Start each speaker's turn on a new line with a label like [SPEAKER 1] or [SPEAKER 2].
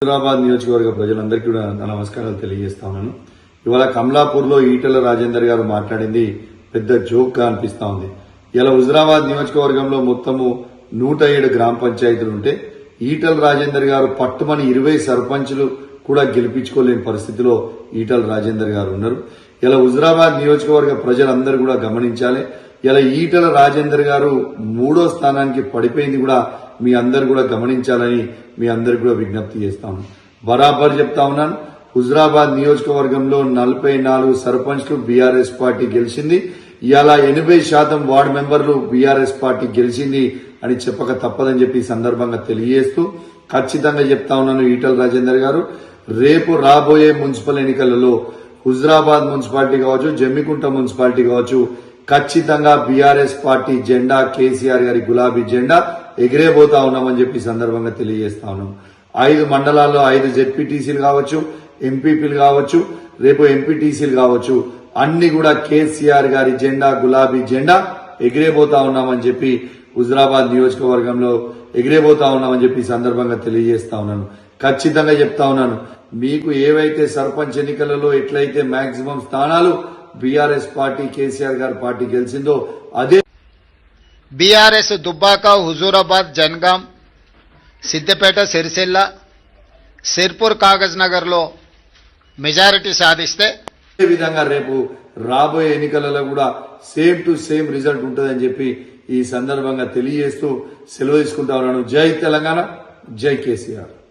[SPEAKER 1] హైదరాబాద్ నియోజకవర్గ ప్రజలందరికీ కూడా నా నమస్కారాలు తెలియజేస్తా ఉన్నాను. ఇవాళ కమలాపూర్లో ఈటెల రాజేందర్ గారు మాట్లాడింది పెద్ద జోక్ గా అనిపిస్తా ఉంది. ఇలా హుజరాబాద్ నియోజకవర్గంలో మొత్తము 107 గ్రామ పంచాయతీలు ఉంటే ఈటెల రాజేందర్ గారు పట్టుమని 20 సర్పంచులు కూడా గెలిపించుకోలేని పరిస్థితిలో ఈటెల రాజేందర్ గారు ఉన్నారు. ఇలా హుజరాబాద్ నియోజకవర్గ ప్రజలందరూ కూడా గమనించాలి. ఇలా ఈటెల రాజేందర్ గారు 3వ స్థానానికి పడిపోయింది కూడా మీ అందరు కూడా గమనించాలని మీ అందరికి కూడా విజ్ఞప్తి చేస్తాను. బరాబర్ చెప్తా ఉన్నాను, హుజరాబాద్ నియోజకవర్గంలో 44 సర్పంచ్లు బీఆర్ఎస్ పార్టీ గెలిచింది. ఇవాళ 80% వార్డు మెంబర్లు బీఆర్ఎస్ పార్టీ గెలిచింది అని చెప్పక తప్పదని చెప్పి ఈ సందర్భంగా తెలియజేస్తూ ఖచ్చితంగా చెప్తా ఉన్నాను. ఈటెల రాజేందర్ గారు రేపు రాబోయే మున్సిపల్ ఎన్నికలలో హుజరాబాద్ మున్సిపాలిటీ కావచ్చు, జమ్మికుంట మున్సిపాలిటీ కావచ్చు, ఖచ్చితంగా బీఆర్ఎస్ పార్టీ జెండా, కేసీఆర్ గారి గులాబీ జెండా ఎగిరేబోతా ఉన్నామని చెప్పి సందర్భంగా తెలియజేస్తా ఉన్నాం. 5 మండలాల్లో 5 జెడ్పీటీసీలు కావచ్చు, ఎంపీపీలు కావచ్చు, రేపు ఎంపీటీసీలు కావచ్చు, అన్ని కూడా కేసీఆర్ గారి జెండా, గులాబీ జెండా ఎగిరేబోతా ఉన్నామని చెప్పి హుజరాబాద్ నియోజకవర్గంలో ఎగిరేబోతా ఉన్నామని చెప్పి సందర్భంగా తెలియజేస్తా ఉన్నాను. ఖచ్చితంగా చెప్తా ఉన్నాను, మీకు ఏవైతే సర్పంచ్ ఎన్నికలలో ఎట్లయితే మాక్సిమం స్థానాలు బీఆర్ఎస్ పార్టీ, కేసీఆర్ గారి పార్టీ గెలిచిందో అదే
[SPEAKER 2] బీఆర్ఎస్ దుబ్బాక, హుజూరాబాద్, జన్గాం, సిద్దిపేట, సిరిసిల్ల, సిర్పూర్, కాగజ్ నగర్ లో మెజారిటీ సాధిస్తే
[SPEAKER 1] అదే విధంగా రేపు రాబోయే ఎన్నికలలో కూడా సేమ్ టు సేమ్ రిజల్ట్ ఉంటుందని చెప్పి ఈ సందర్భంగా తెలియజేస్తూ సెలవు తీసుకుంటా ఉన్నాను. జై తెలంగాణ, జై కేసీఆర్.